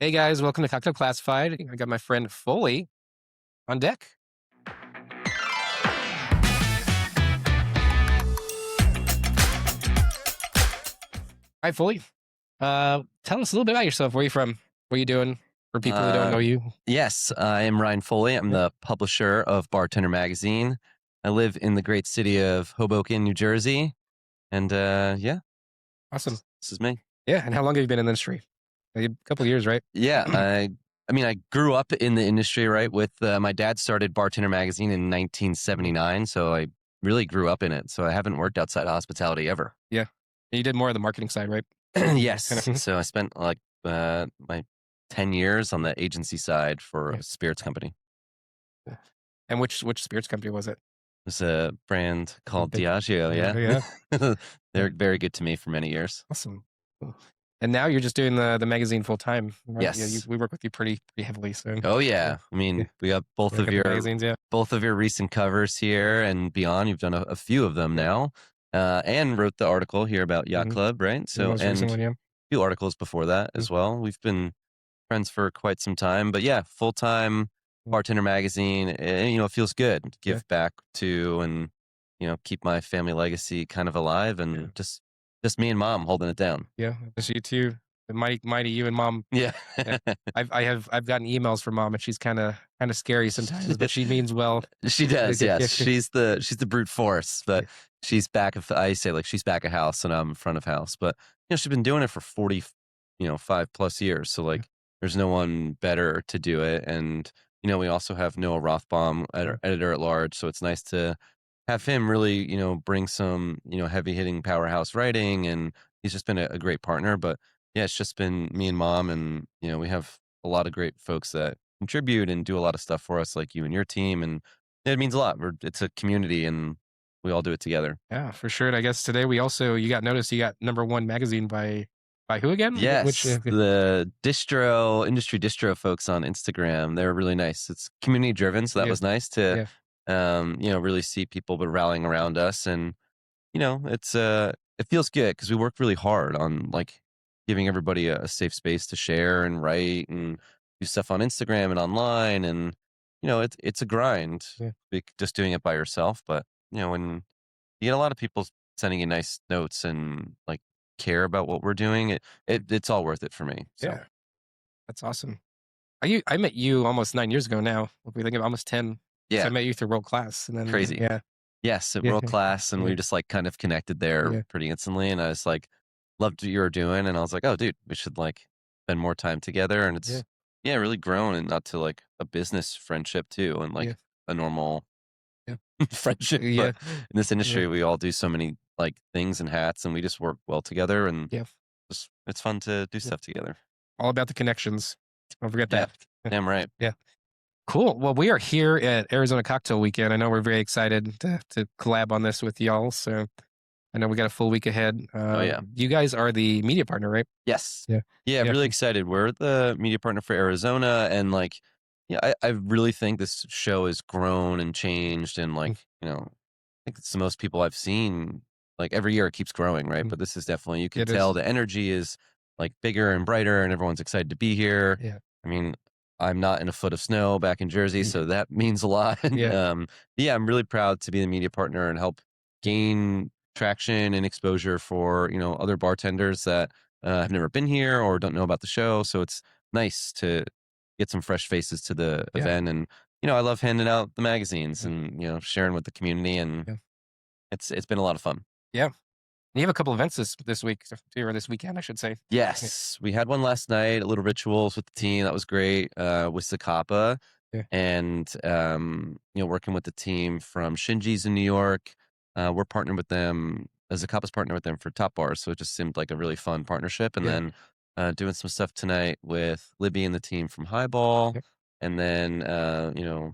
Hey guys, welcome to Cocktail Classified. I got my friend Foley on deck. Hi, Foley. Tell us a little bit about yourself. Where are you from? What are you doing? For people who don't know you. Yes, I am Ryan Foley. I'm the publisher of Bartender Magazine. I live in the great city of Hoboken, New Jersey. And yeah, Awesome. this is me. Yeah, and how long have you been in the industry? A couple of years, right? Yeah, I mean, I grew up in the industry, right? With my dad started Bartender Magazine in 1979, so I really grew up in it. So I haven't worked outside hospitality ever. Yeah. And you did more of the marketing side, right? Yes. Kind of. So I spent like my 10 years on the agency side for Yeah. a spirits company. And which spirits company was it? It was a brand called Big- Diageo, yeah. Yeah. They're very good to me for many years. Awesome. Cool. And now you're just doing the magazine full time, right? Yes. Yeah, we work with you pretty heavily. So. Oh yeah. I mean, we got both of your magazines, yeah. both of your recent covers here and beyond. You've done a few of them now, and wrote the article here about Yacht Club, right? So and one, yeah. a few articles before that as well. We've been friends for quite some time, but yeah, full time Bartender Magazine. It feels good to give back to and keep my family legacy kind of alive and just me and mom holding it down. Yeah, just you two, the mighty you and mom. Yeah. I've gotten emails from mom, and she's kind of scary sometimes, but she means well. She does, yes. She's the brute force, but she's back of I say like she's back of house and I'm in front of house. But she's been doing it for 40, 5+ years. So like there's no one better to do it. And we also have Noah Rothbaum, editor at large. So it's nice to have him really, bring some, heavy hitting powerhouse writing. And he's just been a great partner. But yeah, it's just been me and mom. And, we have a lot of great folks that contribute and do a lot of stuff for us, like you and your team. And it means a lot. It's a community and we all do it together. Yeah, for sure. And I guess today you got noticed, you got #1 magazine by who again? Yes, the industry distro folks on Instagram. They're really nice. It's community driven. So that was nice to, really see people rallying around us. And, it feels good because we work really hard on like giving everybody a safe space to share and write and do stuff on Instagram and online. And, it's a grind just doing it by yourself. But, when you get a lot of people sending you nice notes and like care about what we're doing, it's all worth it for me. So. Yeah, that's awesome. I met you almost 9 years ago now. If we think of almost 10. Yeah. So I met you through World Class, and then crazy. Yeah. Yes, at World Class, and we just like kind of connected there pretty instantly. And I was like, loved what you were doing, and I was like, oh, dude, we should like spend more time together. And it's really grown and not to like a business friendship too, and like a normal friendship. But in this industry, we all do so many like things and hats, and we just work well together. And it's fun to do stuff together. All about the connections. Don't forget that. Damn right. Yeah. Cool. Well, we are here at Arizona Cocktail Weekend. I know we're very excited to collab on this with y'all. So I know we got a full week ahead. You guys are the media partner, right? Yes. Yeah. Really excited. We're the media partner for Arizona, and like, I really think this show has grown and changed, and like, I think it's the most people I've seen. Like every year it keeps growing, right? But this is definitely, you can tell the energy is like bigger and brighter, and everyone's excited to be here. Yeah. I mean, I'm not in a foot of snow back in Jersey, so that means a lot. I'm really proud to be the media partner and help gain traction and exposure for, other bartenders that have never been here or don't know about the show. So it's nice to get some fresh faces to the event. And, I love handing out the magazines and, sharing with the community. And it's been a lot of fun. Yeah. You have a couple events this week, or this weekend, I should say. Yes. We had one last night, a little rituals with the team. That was great. With Zacapa. And, working with the team from Shinji's in New York. We're partnered with them, Zacapa's partnered with them for Top Bars. So it just seemed like a really fun partnership. And then doing some stuff tonight with Libby and the team from Highball. And then, we're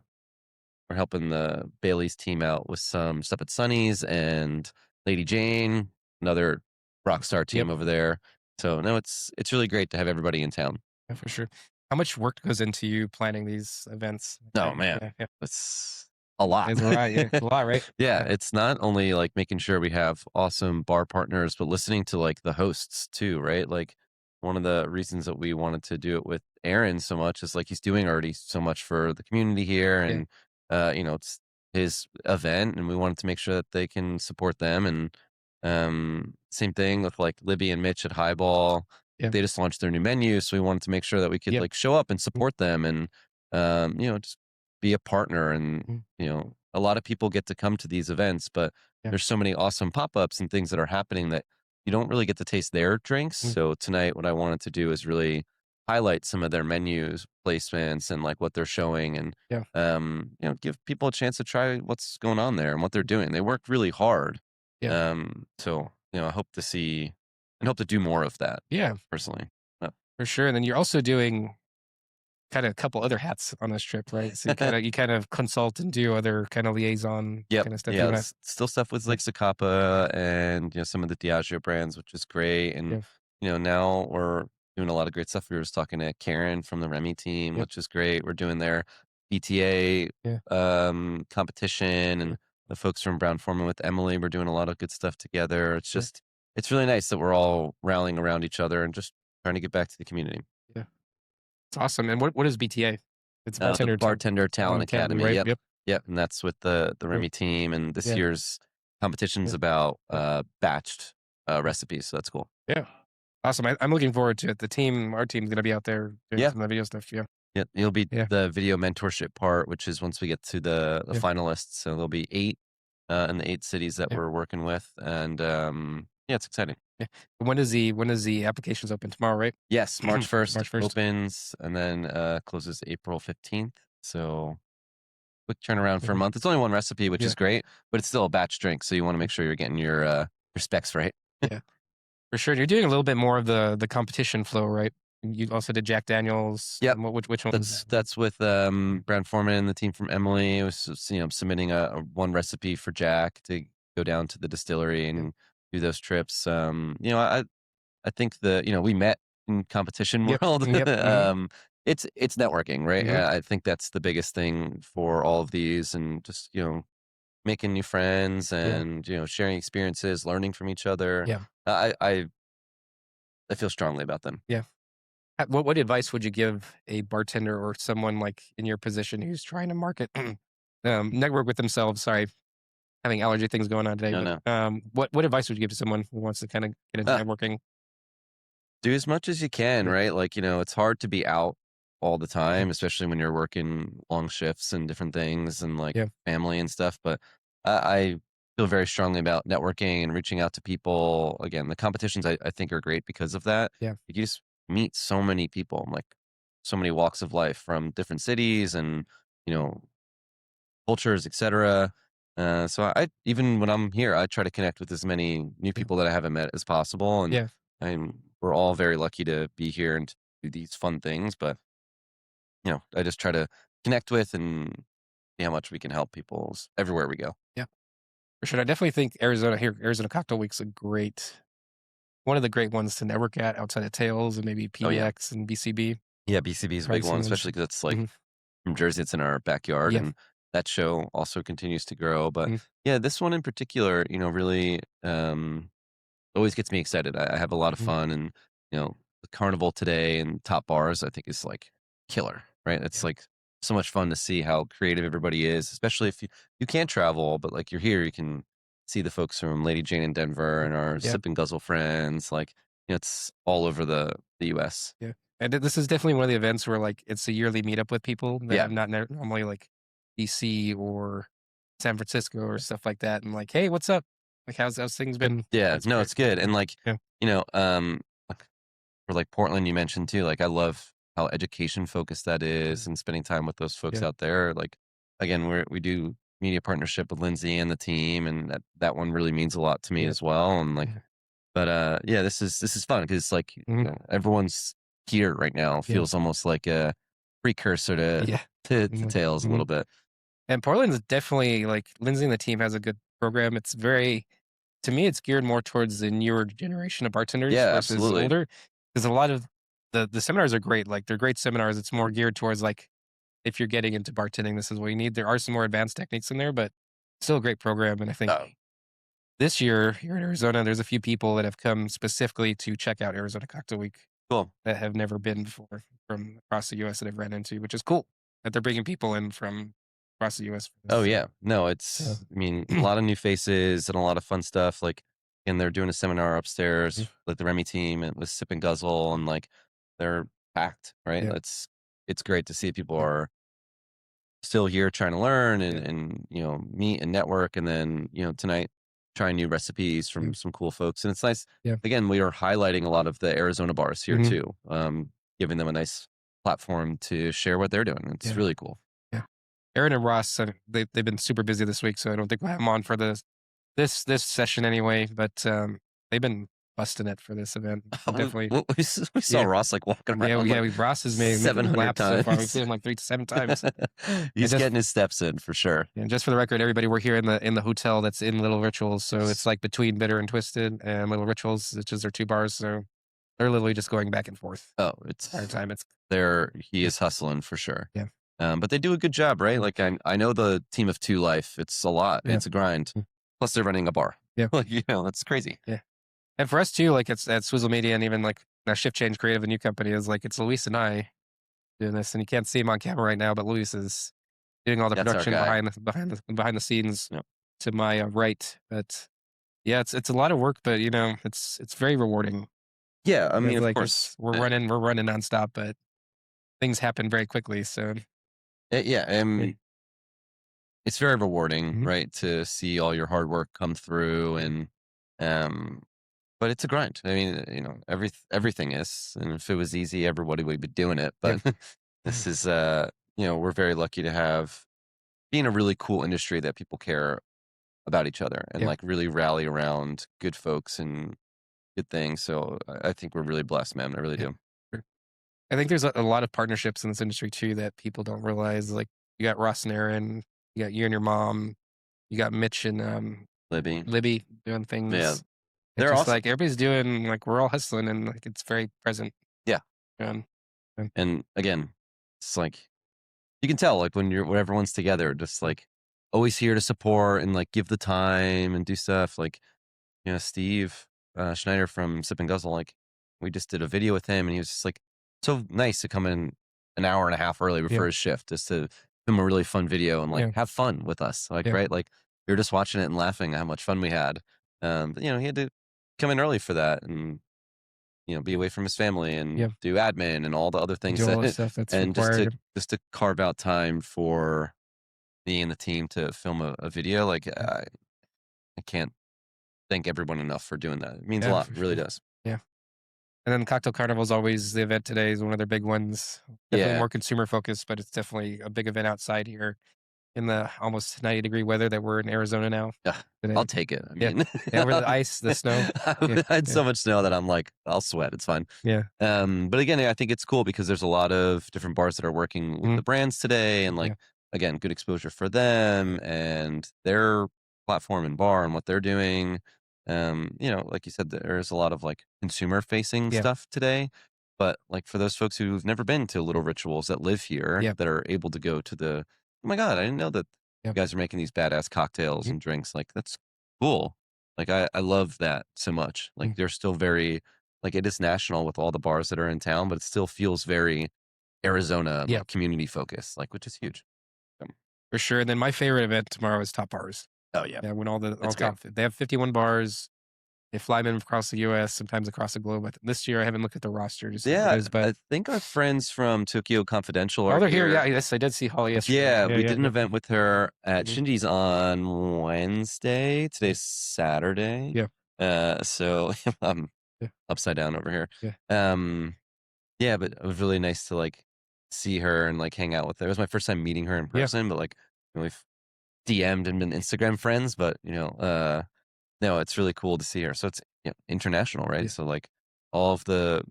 helping the Bailey's team out with some stuff at Sunny's and Lady Jane, another rock star team over there. So no, it's really great to have everybody in town. Yeah, for sure. How much work goes into you planning these events? Oh man, it's a lot. It's a lot, it's a lot, right? It's not only like making sure we have awesome bar partners, but listening to like the hosts too, right? Like one of the reasons that we wanted to do it with Aaron so much is like he's doing already so much for the community here, Yeah. and it's his event, and we wanted to make sure that they can support them. And same thing with like Libby and Mitch at Highball. Yeah. They just launched their new menu, so we wanted to make sure that we could Yep. like show up and Mm, support them, and just be a partner. And mm, a lot of people get to come to these events, but yeah. there's so many awesome pop-ups and things that are happening that you don't really get to taste their drinks. Mm, So tonight, what I wanted to do is really highlight some of their menus, placements, and like what they're showing, and yeah. give people a chance to try what's going on there and what they're doing. They worked really hard. Yeah. So I hope to see and hope to do more of that Yeah. personally. For sure. And then you're also doing kind of a couple other hats on this trip, right? So you kind of consult and do other kind of liaison Yep. kind of stuff. You Yeah. want to, Still stuff with yeah, like Zacapa and some of the Diageo brands, which is great. And yeah, now we're doing a lot of great stuff. We were just talking to Karen from the Remy team, yeah, which is great. We're doing their BTA yeah, competition, yeah, and the folks from Brown Forman with Emily. We're doing a lot of good stuff together. It's yeah, just it's really nice that we're all rallying around each other and just trying to get back to the community. yeah. It's awesome. And what is BTA? It's The Bartender Talent Talent Academy, Academy. right? Yep. Yep. Yep. And that's with the Yeah. Remy team. And this Yeah. year's competition's Yeah. about Yeah. batched recipes. So that's cool. Yeah. Awesome. I'm looking forward to it. Our team's going to be out there doing Yeah. some of the video stuff. Yeah. Yeah. It'll be Yeah. the video mentorship part, which is once we get to the Yeah. finalists. So there'll be 8 in the 8 cities that Yeah. we're working with. And it's exciting. Yeah. When does the applications open tomorrow, right? Yes. March 1st March 1st. opens, and then closes April 15th. So quick turnaround for a Mhm. month. It's only one recipe, which Yeah. is great, but it's still a batch drink. So you want to make sure you're getting your specs right. Yeah. For sure. You're doing a little bit more of the competition flow, right? You also did Jack Daniels. Yep. Which one was that? That's with Brown Foreman and the team from Emily. It was submitting a one recipe for Jack to go down to the distillery Yeah. and do those trips. I think we met in competition Yep. world. Yep. Mhm. It's networking, right? Mhm. I think that's the biggest thing for all of these, and just making new friends, Yeah. and sharing experiences, learning from each other. Yeah. I feel strongly about them. Yeah. What advice would you give a bartender or someone like in your position who's trying to market, network with themselves? Sorry, having allergy things going on today. No, But no. what advice would you give to someone who wants to kind of get into Uh, networking? do as much as you can, Yeah. right? Like, it's hard to be out all the Mhm. time, especially when you're working long shifts and different things, and like Yeah. family and stuff. But I feel very strongly about networking and reaching out to people. Again, the competitions I think are great because of that. Yeah. You just meet so many people, like so many walks of life from different cities and, you know, cultures, etc. So I even when I'm here, I try to connect with as many new Yeah. people that I haven't met as possible, and Yeah. we're all very lucky to be here and to do these fun things. But I just try to connect with and see how much we can help people everywhere we go. Yeah. For sure. I definitely think Arizona Cocktail Week's one of the great ones to network at outside of Tails and maybe Oh yeah, PDX and BCB. yeah. BCB is a Probably big some one, of those. especially because it's like Mhm. from Jersey. It's in our backyard, Yeah. and that show also continues to grow. But Mhm. yeah, this one in particular, really always gets me excited. I have a lot of Mhm. fun, and the carnival today and top bars, I think, is like killer, right? It's Yeah. like so much fun to see how creative everybody is, especially if you can't travel, but like you're here, you can see the folks from Lady Jane in Denver and our Yeah. Sip and Guzzle friends. Like, it's all over the U.S. Yeah. And this is definitely one of the events where like it's a yearly meetup with people that Yeah, I'm not normally like DC or San Francisco or stuff like that. And like, hey, what's up? Like, how's things been? yeah. It's No, great. it's good, and like Yeah. like for like Portland, you mentioned too. Like, I love how education focused that Mhm. is, and spending time with those folks Yeah. out there. Like, again, we do media partnership with Lindsay and the team, and that one really means a lot to me Yeah. as well. And like, Yeah. but yeah, this is fun because like Mhm. everyone's here right now. Yeah. Feels almost like a precursor to Yeah. to Mhm. Tales a Mhm. little bit. And Portland's definitely like Lindsay and the team has a good program. It's very, to me, it's geared more towards the newer generation of bartenders Yeah, versus absolutely. older. Because a lot of the seminars are great. Like they're great seminars. It's more geared towards like if you're getting into bartending, this is what you need. There are some more advanced techniques in there, but still a great program. And I think Oh, this year here in Arizona, there's a few people that have come specifically to check out Arizona Cocktail Week. Cool. that have never been before from across the U.S. that I've ran into, which is cool that they're bringing people in from across the U.S. for Oh this. yeah, no, So, it's. I mean, a lot of new faces and a lot of fun stuff. Like, and they're doing a seminar upstairs, like the Remy team and with Sip and Guzzle, and like they're packed, right? yeah, It's great to see people yeah, are still here trying to learn yeah, and meet and network, and then tonight trying new recipes yeah, from some cool folks. And it's nice. yeah. Again, we are highlighting a lot of the Arizona bars here Mhm. too, giving them a nice platform to share what they're doing. It's Yeah, really cool. yeah. Aaron and Ross, they've been super busy this week, so I don't think we'll have them on for this session anyway. But they've been busting it for this event. Definitely, We saw yeah, Ross like walking yeah, around like Ross has made making 700 laps so far. We've times. seen him like 3 to 7 times. And He's just getting his steps in for sure. and just for the record, everybody, we're here in the hotel that's in Little Rituals, so it's like between Bitter and Twisted and Little Rituals, which is their 2 bars. So they're literally just going back and forth Oh, the entire time. It's he yeah, is hustling for sure. yeah, But they do a good job, right? Like I know the team of two life. It's a lot. yeah, It's a grind. mm, Plus they're running a bar. yeah, Like that's crazy. yeah. And for us too, like it's at Swizzle Media and even like now Shift Change Creative, a new company, is like it's Luis and I doing this, and you can't see him on camera right now, but Luis is doing all the That's our production guy. behind the scenes Yep. to my right. But yeah, it's a lot of work, but it's very rewarding. Yeah, I mean, It's of like course. we're running nonstop, but things happen very quickly. So Yeah, yeah, it's very rewarding, mhm, right, to see all your hard work come through, yeah, and um but it's a grind. I mean, everything is, and if it was easy, everybody would be doing it. yeah, But this is, we're very lucky to have be in a really cool industry that people care about each other and yeah. like really rally around good folks and good things. So I think we're really blessed, man. I really Yeah. do. Sure. I think there's a lot of partnerships in this industry too that people don't realize. Like you got Ross and Aaron, you got you and your mom, you got Mitch and Libby, Libby doing yeah, things. It's they're just awesome. like everybody's doing like we're all hustling and like it's very present. Yeah, Um, um, and again, it's like you can tell like when everyone's together, just like always here to support and like give the time and do stuff. Like Steve Schneider from Sip and Guzzle, like we just did a video with him, and he was just like so nice to come in an hour and a half early yeah, before his shift just to film a really fun video and like yeah, have fun with us. Like, yeah, right, like we were just watching it and laughing at how much fun we had. But he had to come in early for that, and be away from his family and yeah. do admin and all the other things Do all the that, stuff that's and just to required. carve out time for me and the team to film a video. Like Yeah, I can't thank everyone enough for doing that. It means a yeah, lot. for It really sure. does. Yeah. And then Cocktail Carnival is always the event today is one of their big ones. Definitely Yeah. more consumer focused, but it's definitely a big event outside here in the almost 90-degree weather that we're in Arizona now Ugh, I'll today. take it. I Yeah. mean, Yeah, over the ice, the snow. Yeah, I had yeah, so much snow that I'm like, I'll sweat. It's fine. yeah. But again, I think it's cool because there's a lot of different bars that are working with Mhm, the brands today, and like yeah, again, good exposure for them and their platform and bar and what they're doing. Like you said, there's a lot of like consumer facing yeah, stuff today. But like for those folks who've never been to Little Rituals that live here yeah, that are able to go to oh my God, I didn't know that yeah, you guys are making these badass cocktails mhm, and drinks. Like that's cool. Like I love that so much. Like mm, they're still very like it is national with all the bars that are in town, but it still feels very Arizona yeah, like community focused, like which is huge. Um, for sure. And then my favorite event tomorrow is Top Bars. oh yeah, Yeah, when all it's great. top they have 51 bars. They fly them across the US, sometimes across the globe. But this year I haven't looked at the roster to see who it Yeah, is, but I think our friends from Tokyo Confidential oh, are they're here. here. Yeah, yes, I did see Holly yesterday. Yeah, Yeah, we yeah, did an yeah. event with her at Mhm, Shinji's on Wednesday. yeah, Today's Saturday. yeah, So I'm yeah, upside down over here. yeah, Um, yeah, but it was really nice to like see her and like hang out with her. It was my first time meeting her in yeah, person, but like we've DM'd and been Instagram friends, but no, it's really cool to see her. So it's international, right? yeah, So like all of the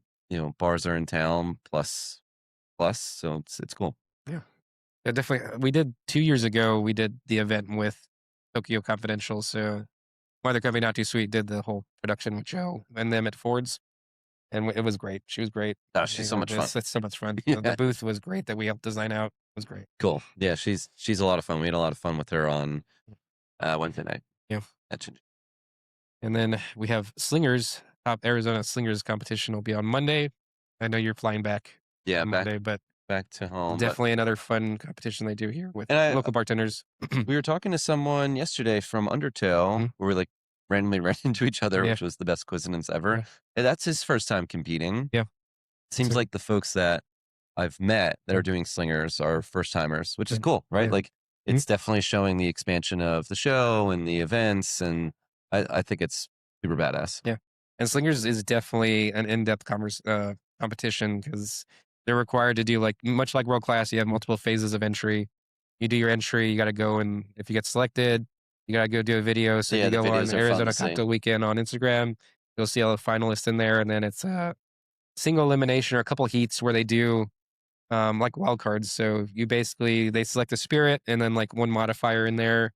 bars are in town plus, so it's cool. yeah. Yeah, definitely. We did 2 years ago, we did the event with Tokyo Confidential, so my other company, Not Too Sweet, did the whole production with Joe and them at Ford's, and it was great. She was great. Oh, she's so much fun. It's so much fun. The Yeah, booth was great that we helped design out. It was great. cool. Yeah, she's a lot of fun. We had a lot of fun with her on Wednesday night Yeah. at Shinji. And then we have Slingers, Top Arizona Slingers competition will be on Monday. I know you're flying back Yeah, on Monday, but back to home. But definitely another fun competition they do here with and I local bartenders. we were talking to someone yesterday from Mhm. Undertale where we like randomly ran into each other, Yeah, which was the best coincidence ever. yeah, And that's his first time competing. yeah. Seems So like the folks that I've met that yeah, are doing slingers are first timers, which is yeah, cool, right? yeah. Like Mhm. it's definitely showing the expansion of the show and the events, and I think it's super badass. Yeah. And Slingers is definitely an in-depth competition because they're required to do like much like world class, you have multiple phases of entry. You do your entry, you gotta go and if you get selected, you gotta go do a video. So if Yeah, you the go on videos are fun to Arizona see. Cocktail Weekend on Instagram, you'll see all the finalists in there, and then it's a single elimination or a couple heats where they do like wild cards. So you basically they select a spirit and then like one modifier in there,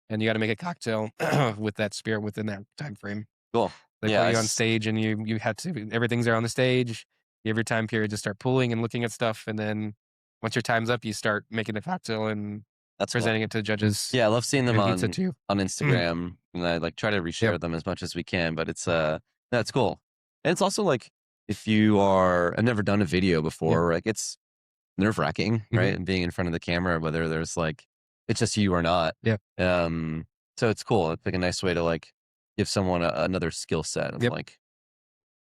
and you got to make a cocktail with that spirit within that time frame. Cool. They Yeah, put you on stage and you have to everything's there on the stage. You have your time period to start pulling and looking at stuff, and then once your time's up, you start making a cocktail and that's cool. presenting it to the judges Yeah, I love seeing them and pizza too. on Instagram, and I like try to Yep. reshare them as much as we can. But it's that's cool, and it's also like if you are I've never done a video Yeah. before, like it's nerve wracking, Mhm. right? And being in front of the camera, whether there's like it's just you or not. Yeah. So it's cool. It's like a nice way to like give someone another skill set of Yep. like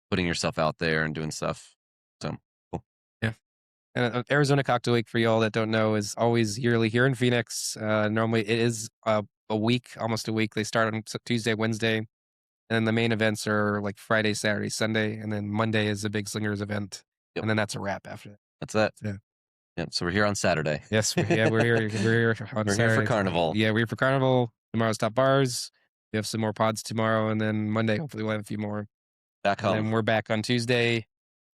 putting yourself out there and doing stuff. So cool. Yeah. And Arizona Cocktail Week, for y'all that don't know, is always yearly here in Phoenix. Normally, it is a week, almost a week. They start on Tuesday, Wednesday, and then the main events are like Friday, Saturday, Sunday, and then Monday is a big Slingers event, Yep, and then that's a wrap after that. that's it. Yeah. Yep. So we're here on Saturday. Yes, we're here. We're here on We're here for Saturday. Carnival. Yeah, we're here for Carnival. Tomorrow's top bars. We have some more pods tomorrow, and then Monday, hopefully, we'll have a few more. Back And home. then we're back on Tuesday.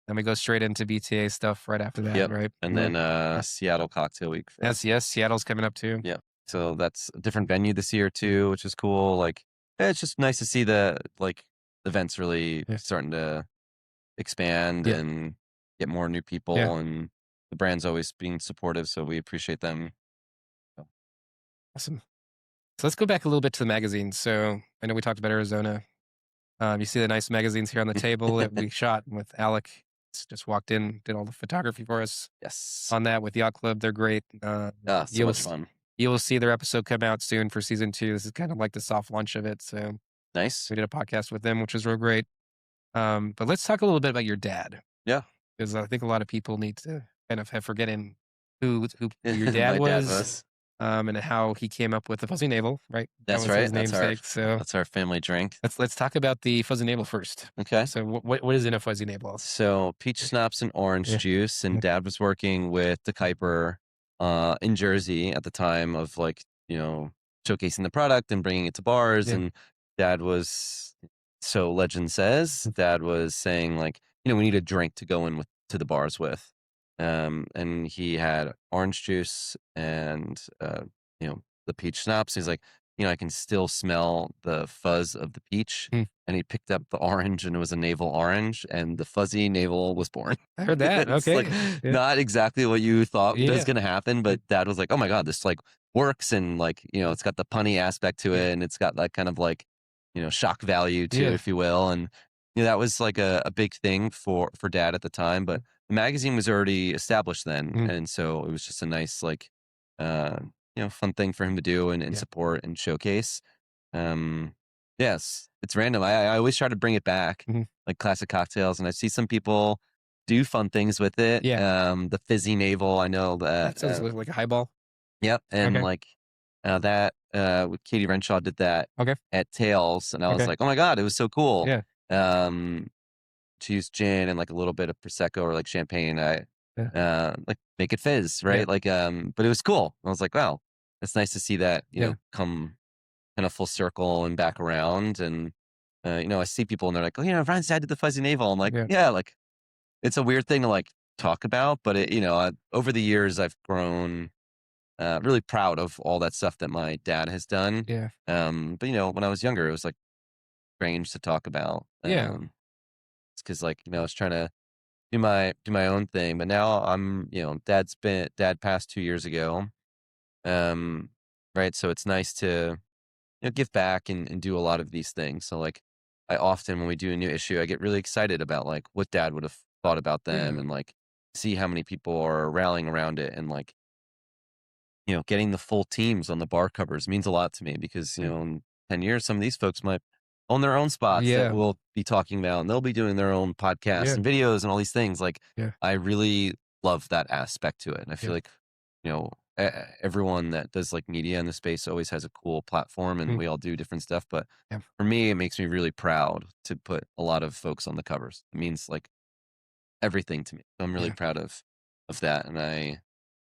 Then we go straight into BTA stuff right after that, Yep. right? And then Seattle Cocktail Week for Yes, us. yes. Seattle's coming up too. Yep. So that's a different venue this year too, which is cool. Like it's just nice to see the like events really Yeah. starting to expand Yeah. and get more new Yeah. people, and the brand's always being supportive, so we appreciate them. So, Awesome. So let's go back a little bit to the magazines. So I know we talked about Arizona. You see the nice magazines here on the table that we shot with Alec. Just walked in, did all the photography for us yes. on that with Yacht Club. They're great. So You'll much s- fun. you'll see their episode come out soon for season 2. This is kind of like the soft launch of it. So Nice. we did a podcast with them, which was real great. But let's talk a little bit about your dad Yeah. because I think a lot of people need to kind of have forgetting who your dad My dad was, was. and how he came up with the Fuzzy Navel. Right, that That's was right. his namesake. So That's our family drink. let's talk about the Fuzzy Navel first. Okay. So what is in a Fuzzy Navel? So peach schnapps and orange Yeah, juice, and yeah, dad was working with the Kuiper in Jersey at the time of like, showcasing the product and bringing it to bars. yeah, And dad was, so legend says, dad was saying like, we need a drink to go in with to the bars with. And he had orange juice and, the peach schnapps. He's like, I can still smell the fuzz of the peach, mm. and he picked up the orange and it was a navel orange, and the fuzzy navel was born. I heard that. It's like Okay, yeah, not exactly what you thought was yeah, going to happen, but dad was like, oh my God, this like works. And like, it's got the punny aspect to yeah, it, and it's got that kind of like, shock value to it, yeah, if you will. And that was like a big thing for dad at the time, but the magazine was already established then. mm, And so it was just a nice, like, uh, fun thing for him to do and yeah, support and showcase. Um, yes, it's random. I always try to bring it back, mhm, like classic cocktails, and I see some people do fun things with it. yeah. The fizzy navel, I know That that. sounds like a highball. Yep, and Okay, like that with Katie Renshaw did that okay, at Tails, and I was okay, like, oh my God, it was so cool. yeah, Um, to use gin and like a little bit of prosecco or like champagne. I yeah, like make it fizz, yeah, right? Like, but it was cool. I was like, wow, it's nice to see that yeah, come kind of full circle and back around. And I see people and they're like, oh, Ryan's dad did the fuzzy navel. I'm like, yeah, yeah, like it's a weird thing to like talk about, but it, over the years I've grown really proud of all that stuff that my dad has done. yeah, But when I was younger, it was like strange to talk about. yeah, It's because like I was trying to do my own thing, but now I'm dad passed 2 years ago. Um, right. So it's nice to give back and do a lot of these things. So like I often when we do a new issue, I get really excited about like what dad would have thought about them Yeah. and like see how many people are rallying around it and like, getting the full teams on the bar covers means a lot to me because, Yeah. in 10 years, some of these folks might own their own spots that Yeah. we'll be talking about and they'll be doing their own podcasts Yeah. and videos and all these things. Like, Yeah. I really love that aspect to it. And I feel Yeah. like, everyone that does like media in the space always has a cool platform and Mm. we all do different stuff. But Yeah. for me, it makes me really proud to put a lot of folks on the covers. It means like everything to me. So I'm really Yeah. proud of that. And I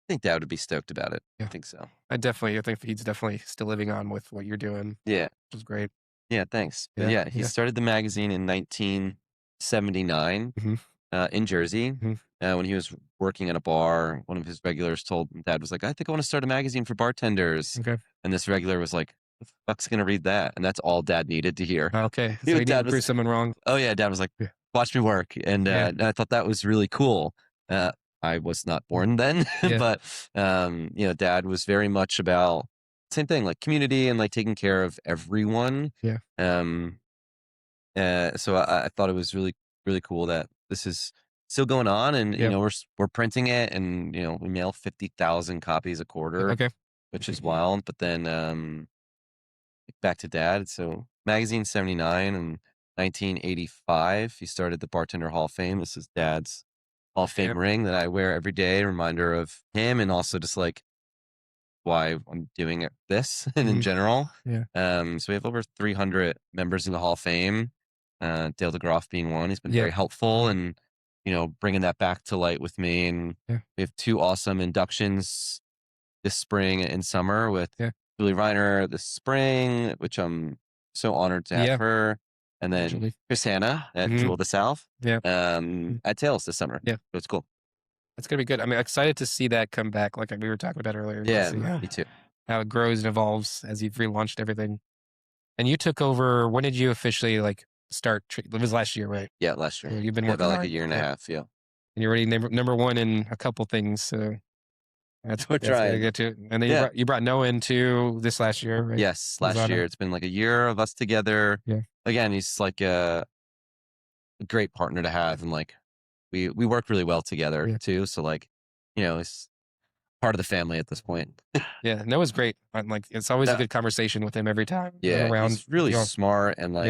think Dad would be stoked about it. I Yeah. think so. I think he's definitely still living on with what you're doing, Yeah. which is great. Yeah, thanks. But Yeah. yeah, he Yeah. started the magazine in 1979 Mhm. in Jersey. Mhm. When he was working at a bar, one of his regulars told him, Dad was like, I think I want to start a magazine for bartenders. Okay. And this regular was like, the fuck's going to read that? And that's all Dad needed to hear. Okay. So he Dad didn't was, prove someone wrong. oh yeah, Dad was like, Yeah. watch me work. Yeah. And I thought that was really cool. Uh, I was not Mm. born then, Yeah. but, Dad was very much about same thing, like community and like taking care of everyone. Yeah. Um, so I thought it was really, really cool that this is still going on, and Yeah. we're printing it, and we mail 50,000 copies a quarter, Okay. which is wild. But then back to Dad. So magazine 79 and 1985, he started the Bartender Hall of Fame. This is Dad's Hall of Fame Yep. ring that I wear every day, reminder of him, and also just like why I'm doing this and in Mhm. general. Yeah. So we have over 300 members in the Hall of Fame. Dale DeGroff being one. He's been Yeah. very helpful and bringing that back to light with me. And Yeah. we have two awesome inductions this spring and summer with Yeah. Julie Reiner this spring, which I'm so honored to have Yeah. her. And then Julie. Chris Hanna at Mhm. Jewel of the South Yeah. Mm. at Tails this summer. Yeah. So it's cool. That's gonna be good. I'm excited to see that come back, like we were talking about earlier, to Yeah, see me too. how it grows and evolves as you've relaunched everything. And you took over. When did you officially like start? It was last year, right? Yeah, last year. So you've been Yeah, working about like a hard. year and a Yeah. half. Yeah. And you're already number one in a couple things. So We're that's gonna trying. get to. And then Yeah. you brought Noah into this last year, right? Yes, last Lozano. year. It's been like a year of us together. Yeah. Again, he's like a great partner to have, and like we work really well together Yeah. too. So like, he's part of the family at this point. Yeah. Noah's great. I'm like, it's always a Yeah, good conversation with him every time I'm yeah, around. he's really You know, smart and like,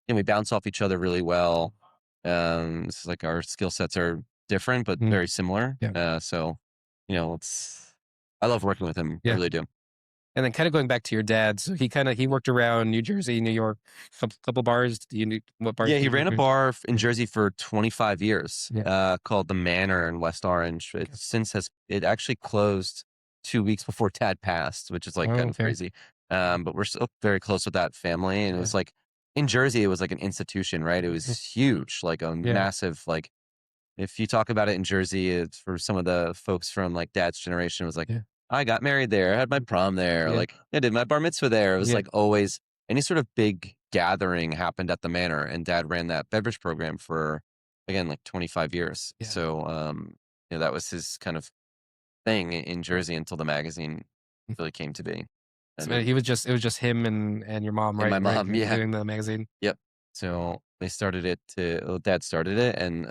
yeah. we bounce off each other really well. It's like our skill sets are different but Mm, very similar. yeah. So it's I love working with him. I Yeah. really do. And then kind of going back to your dad, so he worked around New Jersey, New York, couple bars. Do you know what bars Yeah, did he you ran work a with? bar in Jersey for 25 years, Yeah. called the Manor in West Orange. It actually closed 2 weeks before Dad passed, which is like Oh, kind of okay. crazy. But we're still very close with that family, and it Yeah. was like in Jersey, it was like an institution, right? It was Mm, huge, like a yeah. massive, like if you talk about it in Jersey, it's for some of the folks from like Dad's generation, it was like, Yeah. I got married there, I had my prom there, Yeah. like I did my bar mitzvah there. It was Yeah. like always any sort of big gathering happened at the Manor, and Dad ran that beverage program for again like 25 years. Yeah. So that was his kind of thing in Jersey until the magazine Mm. really came to be. So And it was just him and your mom, and my right, mom, yeah, doing the magazine. yep. So they started it Dad started it, and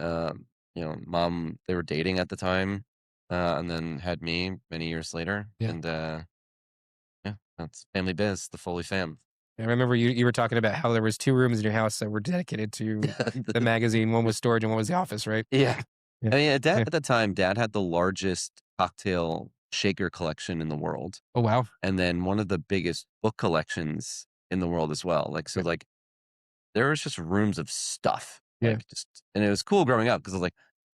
Mom, they were dating at the time, and then had me many years later, Yeah. and yeah, that's family biz, the Foley fam. I remember you were talking about how there was 2 rooms in your house that were dedicated to the magazine. One was storage and one was the office, right? Yeah. Yeah. I mean, Dad Yeah. at the time, Dad had the largest cocktail shaker collection in the world, Oh, wow. and then one of the biggest book collections in the world as well. Like, so, Yeah. like, there was just rooms of stuff, Yeah. like, and it was cool growing up because I was like,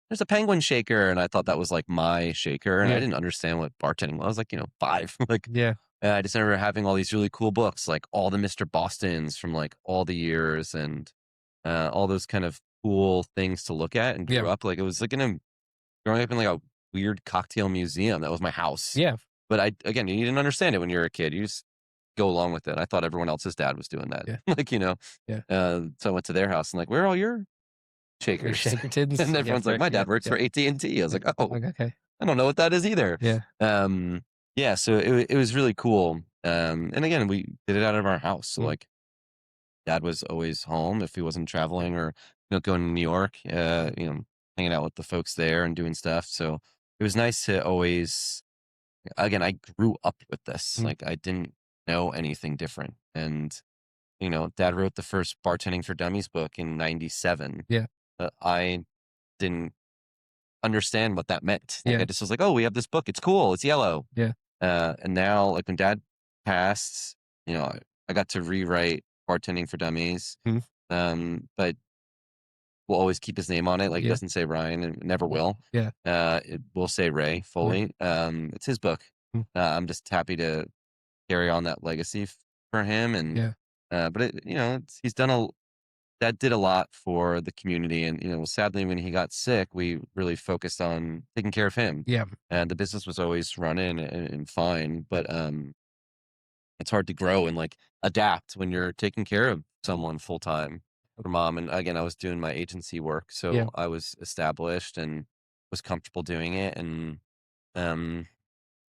there's a penguin shaker, and I thought that was like my shaker, and I Yeah. didn't understand what bartending was. I was like, 5, like, Yeah. I just remember having all these really cool books, like all the Mr. Bostons from like all the years, and all those kind of cool things to look at, and Yeah. grew up like it was like growing up in like a weird cocktail museum. That was my house. Yeah. But again, you didn't understand it when you're a kid. You just go along with it. I thought everyone else's dad was doing that. Yeah. Like, Yeah. so I went to their house and like, where are all your Your shakers? Shakertons. And Yeah, everyone's like, right. my Yeah. dad works Yeah. for AT&T. I was like, oh, Like, okay. I don't know what that is either. Yeah. Yeah, so it was really cool. And again, we did it out of our house. So Mm. like Dad was always home if he wasn't traveling or going to New York. hanging out with the folks there and doing stuff. So it was nice to always, again, I grew up with this. Mm, Like I didn't know anything different. And, Dad wrote the first Bartending for Dummies book in 97. yeah, I didn't understand what that meant. Like yeah, I just was like, oh, we have this book. It's cool. It's yellow. yeah, And now, like when Dad passed, I got to rewrite Bartending for Dummies. mhm, But we'll always keep his name on it. Like it yeah, doesn't say Ryan and it never will. yeah, It will say Ray yeah, Foley. It's his book. mm, I'm just happy to carry on that legacy for him. And, yeah, but he's done that did a lot for the community. And, sadly, when he got sick, we really focused on taking care of him. yeah, And the business was always running and fine. But, it's hard to grow and like adapt when you're taking care of someone full time for mom. And again, I was doing my agency work, yeah, so I was established and was comfortable doing it. And um,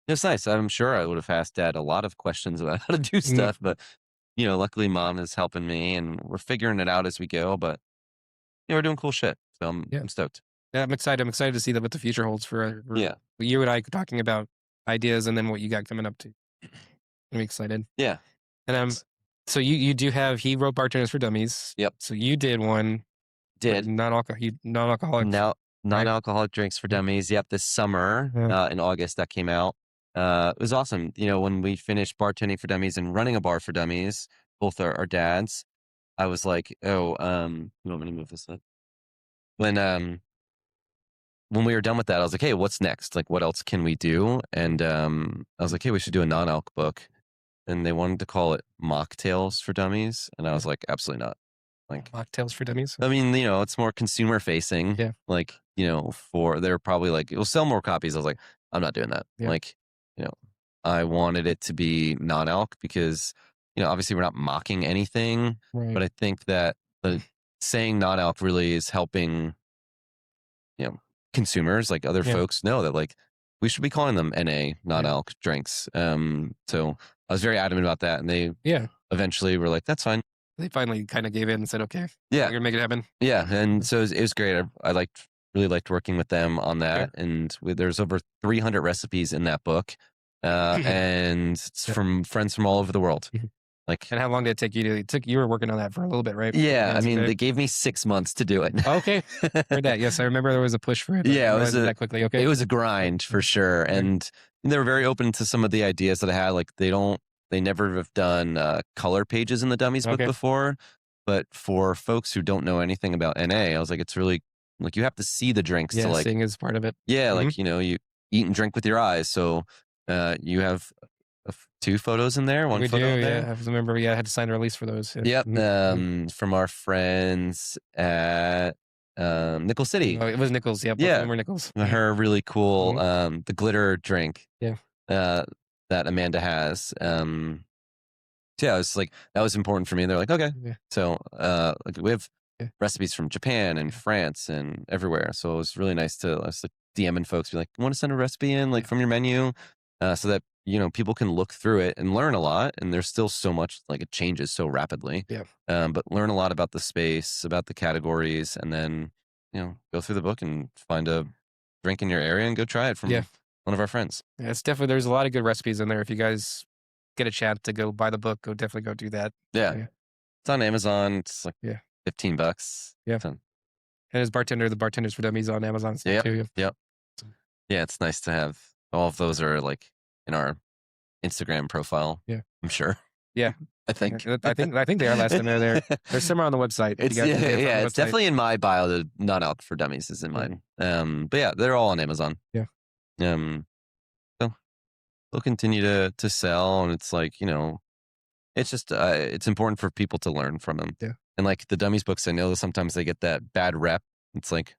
it's nice. I'm sure I would have asked dad a lot of questions about how to do mm, stuff, but luckily mom is helping me, and we're figuring it out as we go. But we're doing cool shit, so yeah. I'm stoked. Yeah, I'm excited. I'm excited to see that what the future holds for Yeah, you and I talking about ideas and then what you got coming up too. I'm excited. yeah. And Thanks. so you do have he wrote Bartenders for Dummies. Yep. So you did one with Did non-alcoholic, Now, right? non-alcoholic drinks for Yeah. dummies. Yep, this summer Yeah. in August that came out. It was awesome. When we finished bartending for dummies and running a bar for dummies, both our dads. I was like, oh, you want me to move this up? When we were done with that, I was like, hey, what's next? Like, what else can we do? And I was like, hey, we should do a non-alc book. And they wanted to call it Mocktails for Dummies, and I was like, absolutely not. Like, Mocktails for Dummies. I mean, it's more consumer facing. Yeah. Like, they're probably like, it'll sell more copies. I was like, I'm not doing that. Yeah. Like, you know, I wanted it to be non-alc because, obviously we're not mocking anything, Right. but I think that the saying non-alc really is helping, consumers, like other Yeah. folks know that like we should be calling them NA non-alc drinks. So I was very adamant about that, and they Yeah. eventually were like, that's fine. They finally kind of gave in and said, okay, Yeah. we're gonna make it happen. Yeah, and so it was great. I really liked working with them on that, and there's over 300 recipes in that book, and it's Yeah. from friends from all over the world. Mhm. Like, And how long did it take you you were working on that for a little bit, right? yeah, I mean, Okay. they gave me 6 months to do it. Okay. Heard that. Yes, I remember there was a push for it. But Yeah, it it was that quickly. Okay. it was a grind for sure, and they were very open to some of the ideas that I had. Like, they never have done color pages in the dummies book Okay. before, but for folks who don't know anything about NA, I was like, it's really like you have to see the drinks Yeah, to like, seeing is part of it. yeah, Mhm. like you eat and drink with your eyes. So you have 2 photos in there, one We photo do, there. yeah. I remember, yeah, I had to sign a release for those. Yeah. Yep, Mhm. from our friends at Nickel City. Oh, it was Nichols. Yeah, both of Yeah, them were Nichols. her really cool the glitter drink. Yeah. Uh, that Amanda has. So yeah, it's like that was important for me. And they're like, okay. Yeah. So like we have Yeah. recipes from Japan and France and everywhere. So it was really nice to I was like DMing folks, be like, want to send a recipe in like from your menu, so that people can look through it and learn a lot. And there's still so much, like it changes so rapidly. Yeah. But learn a lot about the space, about the categories, and then go through the book and find a drink in your area and go try it from Yeah. one of our friends. Yeah, it's definitely there's a lot of good recipes in there. If you guys get a chance to go buy the book, definitely go do that. Yeah. Yeah. It's on Amazon. It's like Yeah. $15. Yeah. So, And his bartender, the Bartenders for Dummies on Amazon stuff yep. too. Yeah. Yep. Yeah, it's nice to have all of those are like in our Instagram profile. Yeah. I'm sure. Yeah. I think. I think they are last time they're there. They're somewhere on the website. It's You guys can get it from the it's website. definitely in my bio. The not out for dummies is in mine. But yeah, they're all on Amazon. Yeah. So they'll continue to sell, and it's like it's just it's important for people to learn from them. Yeah. And like the dummies books, I know sometimes they get that bad rep. It's like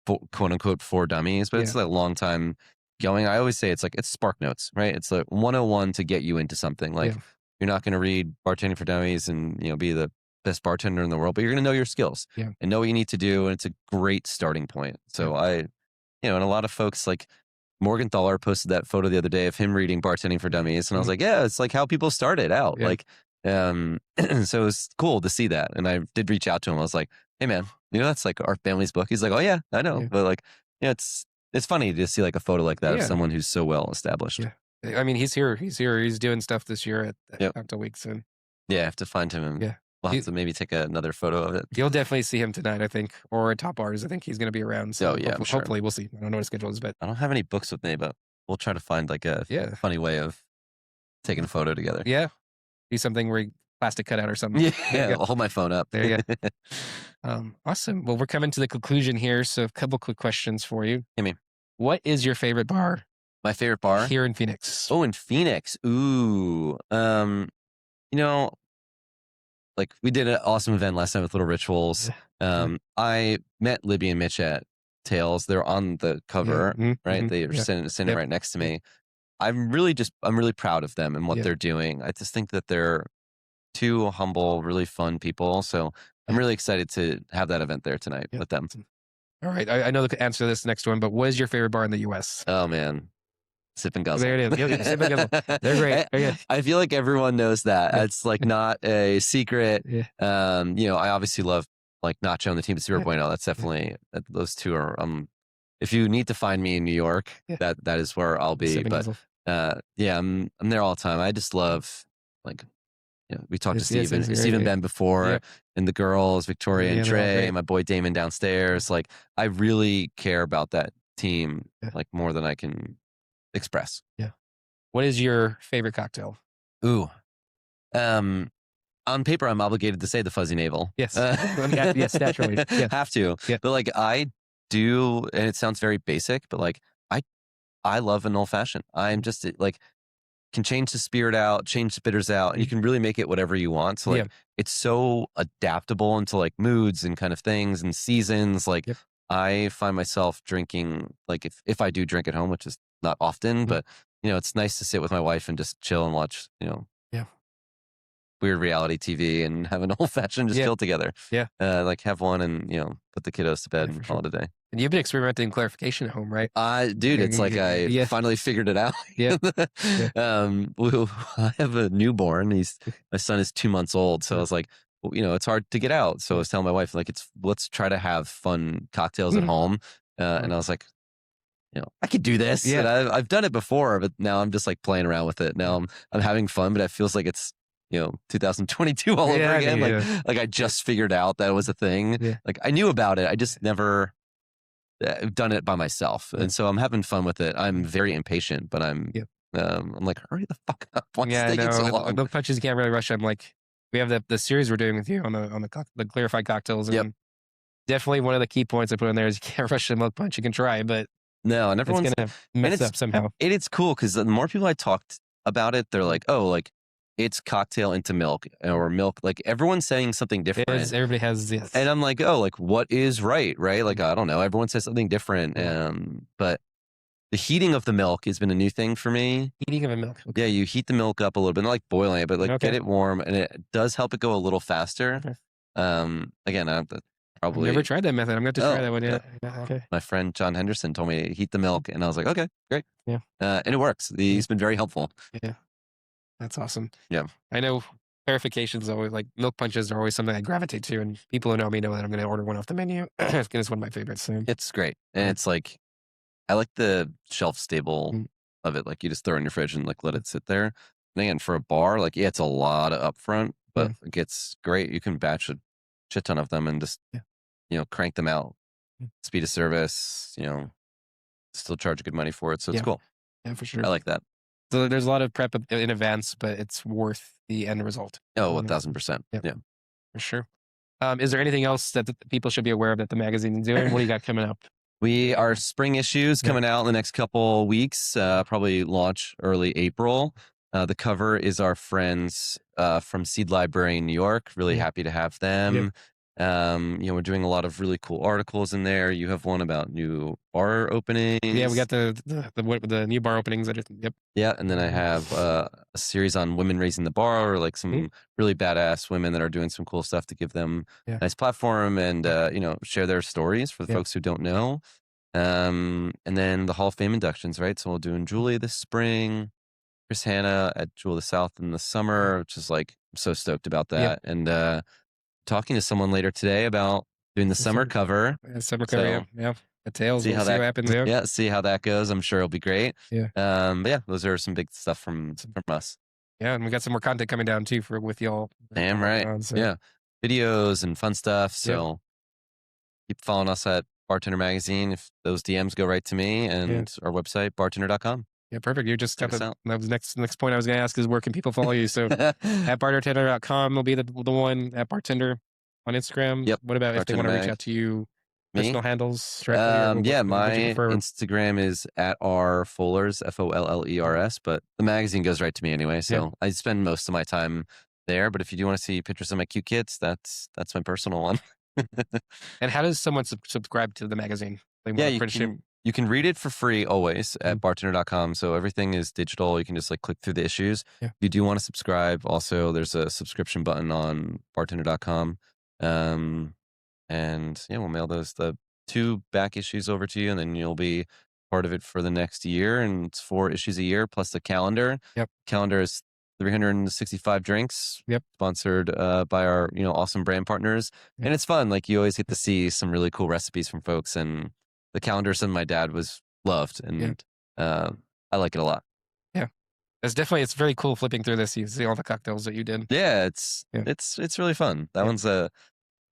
quote unquote for dummies, but it's a long time going. I always say it's like it's Spark Notes, right? It's like 101 to get you into something. Like you're not going to read Bartending for Dummies and be the best bartender in the world, but you're going to know your skills and know what you need to do, and it's a great starting point. So and a lot of folks like Morgan Thaler posted that photo the other day of him reading Bartending for Dummies, and I was like, yeah, it's like how people started out. Like so it was cool to see that, and I did reach out to him. I was like, hey man, that's like our family's book. He's like, oh yeah, I know. Yeah. But like, it's funny to see like a photo like that of Yeah. someone who's so well established. Yeah. I mean, he's here. He's here. He's doing stuff this year at Yep. Cocktail Week. So Yeah, I have to find him and yeah, we'll have he, to maybe take another photo of it. you'll definitely see him tonight, I think, or at Top Bars. I think he's going to be around. So Oh yeah, I'm sure. hopefully we'll see. I don't know what his schedule is, but I don't have any books with me, but we'll try to find like a yeah, funny way of taking a photo together. yeah, do something where plastic cutout or something. Yeah, I'll hold my phone up. There you go. Awesome. Well, we're coming to the conclusion here, so a couple quick questions for you. Hey, me. What is your favorite bar My favorite bar here in Phoenix? Oh, in Phoenix. Ooh. Like we did an awesome event last night with Little Rituals. I met Libby and Mitch at Tails. They're on the cover, right? They were standing right next to me. I'm really proud of them and what they're doing. I just think that they're two humble, really fun people. So I'm really excited to have that event there tonight with them. All right. I know the answer to this next one, but what is your favorite bar in the U.S.? Oh man. Sip and guzzle. There it is. Yep, sip and guzzle. They're great. I feel like everyone knows that. It's like not a secret. Yeah. I obviously love like Nacho and the team at 0.0. That's definitely those two are. If you need to find me in New York, that is where I'll be. But I'm there all the time. I just love like we talked to Steve and Ben before, and the girls, Victoria and Trey, my boy Damon downstairs. Like I really care about that team like more than I can express. Yeah. What is your favorite cocktail? Ooh. On paper, I'm obligated to say the Fuzzy Navel. Yes. Yes, naturally. Yeah. Have to. Yeah. But like I do, and it sounds very basic, but like I love an old fashioned. I'm just like can change the spirit out, change the bitters out, and you can really make it whatever you want. So like it's so adaptable into like moods and kind of things and seasons. Like I find myself drinking like if I do drink at home, which is not often, but it's nice to sit with my wife and just chill and watch, weird reality TV and have an old fashioned just chill together. Yeah. Like have one and, put the kiddos to bed and call it a day. And you've been experimenting clarification at home, right? Dude, it's like I finally figured it out. I have a newborn. My son is 2 months old. So I was like, well, it's hard to get out. So I was telling my wife, like, let's try to have fun cocktails at home. And I was like, I could do this. Yeah. And I've done it before, but now I'm just like playing around with it. Now I'm having fun, but it feels like it's 2022 all over again. Like I just figured out that it was a thing. Yeah. Like I knew about it. I just never done it by myself. And so I'm having fun with it. I'm very impatient, but I'm like, hurry the fuck up. What's taking so long? The punches you can't really rush. I'm like, we have the series we're doing with you on the clarified cocktails. And definitely one of the key points I put in there is you can't rush the milk punch. You can try, but no, and everyone's going to mess up somehow. It's cool because the more people I talked about it, they're like, oh, like it's cocktail into milk or milk. Like everyone's saying something different. Everybody has this. And I'm like, oh, like what is right? Like, I don't know. Everyone says something different. But the heating of the milk has been a new thing for me. Heating of a milk. Okay. Yeah, you heat the milk up a little bit, not like boiling it, but like get it warm, and it does help it go a little faster. Okay. Again, I've never tried that method. I'm going to try that one. Yeah. Okay. My friend John Henderson told me to heat the milk, and I was like, okay, great. Yeah. And it works. He's been very helpful. Yeah. That's awesome. Yeah. I know clarifications always like milk punches are always something I gravitate to, and people who know me know that I'm going to order one off the menu. It's one of my favorites. So. It's great. And it's like, I like the shelf stable of it. Like you just throw it in your fridge and like let it sit there. And again, for a bar, like it's a lot of upfront, but it gets great. You can batch a shit ton of them and just, crank them out. Speed of service, still charge good money for it. So it's cool. Yeah, for sure. I like that. So there's a lot of prep in advance, but it's worth the end result. Oh, 1,000%. Yeah. For sure. Is there anything else that people should be aware of that the magazine is doing? What do you got coming up? We are spring issues coming out in the next couple weeks, probably launch early April. The cover is our friends from Seed Library in New York. Really happy to have them. We're doing a lot of really cool articles in there. You have one about new bar openings. Yeah, we got the new bar openings. Yeah, and then I have a series on women raising the bar, or like some really badass women that are doing some cool stuff to give them a nice platform and share their stories for the folks who don't know. And then the Hall of Fame inductions, right? So we'll do Julie this spring, Chris Hanna at Jewel of the South in the summer, which is like I'm so stoked about that. And talking to someone later today about doing the summer cover. Summer cover, So yeah. The tails, see we'll how see what that happens, yeah. yeah, see how that goes. I'm sure it'll be great. Yeah. But yeah, those are some big stuff from us. Yeah, and we got some more content coming down too with y'all that Damn we're working right. on, so Yeah. Videos and fun stuff. yeah. So keep following us at Bartender Magazine. If those DMs go right to me, and our website, bartender.com. Yeah, perfect. You just got Check us the out. that was next point I was gonna ask is where can people follow you? So at bartender.com will be the one, at bartender on Instagram. Yep. What about if they want Bartender to reach Mag. out to you, Me? personal handles directly, or Yeah, what would you my prefer? Instagram is at rfollers, Follers, but the magazine goes right to me anyway. So I spend most of my time there. But if you do want to see pictures of my cute kids, that's my personal one. And how does someone subscribe to the magazine? Like Yeah, more apprenticeship? you can read it for free always at bartender.com. So everything is digital. You can just like click through the issues. Yeah. If you do want to subscribe, also there's a subscription button on bartender.com. And yeah, we'll mail the 2 back issues over to you, and then you'll be part of it for the next year. And it's 4 issues a year plus the calendar. Yep. Calendar is 365 drinks. Yep. Sponsored by our awesome brand partners. Yep. And it's fun. Like you always get to see some really cool recipes from folks, and the calendar something my dad was loved, and I like it a lot. Yeah. It's very cool flipping through this. You see all the cocktails that you did. Yeah, it's really fun. That one's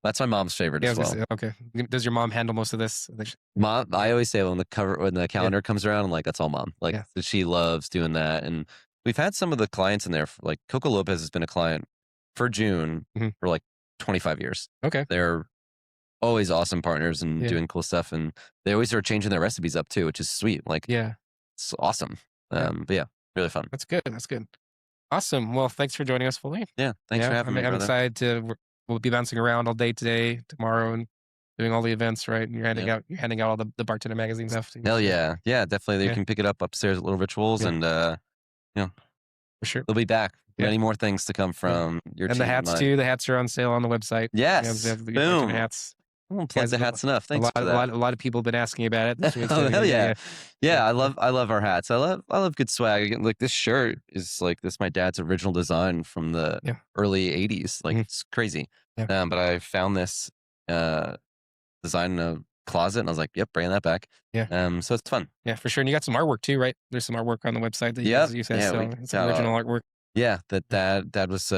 that's my mom's favorite as well. Okay. Does your mom handle most of this? Mom, I always say when the calendar comes around, I'm like, that's all mom. Like she loves doing that. And we've had some of the clients in there, like Coco Lopez has been a client for June for like 25 years. Okay. They're always awesome partners and doing cool stuff. And they always are changing their recipes up too, which is sweet. Like, it's awesome. But yeah, really fun. That's good. That's good. Awesome. Well, thanks for joining us, Foley. Yeah. Thanks for having me. I'm excited we'll be bouncing around all day today, tomorrow, and doing all the events, right? And you're handing out all the Bartender Magazine stuff. Hell yeah. Yeah, definitely. You can pick it up upstairs at Little Rituals, and for sure. they'll be back. Many more things to come from your and team. the hats too. The hats are on sale on the website. Yes. Boom. Hats. I won't plug the hats enough. Thanks for that. A lot of people have been asking about it this week. Oh hell yeah. Yeah, I love our hats. I love good swag. Like this shirt is like my dad's original design from the early 80s. Like it's crazy. But I found this design in a closet, and I was like, yep, bringing that back. Yeah. So it's fun. Yeah, for sure. And you got some artwork too, right? There's some artwork on the website that you said some original artwork. Yeah, dad was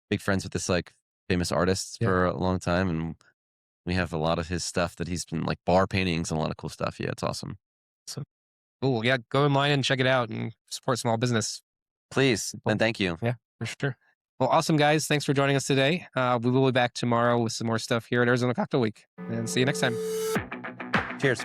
big friends with this like famous artist for a long time, and we have a lot of his stuff that he's been like bar paintings and a lot of cool stuff. Yeah, it's awesome. So cool. Yeah, go online and check it out and support small business. Please. And thank you. Yeah, for sure. Well, awesome, guys. Thanks for joining us today. We will be back tomorrow with some more stuff here at Arizona Cocktail Week. And see you next time. Cheers.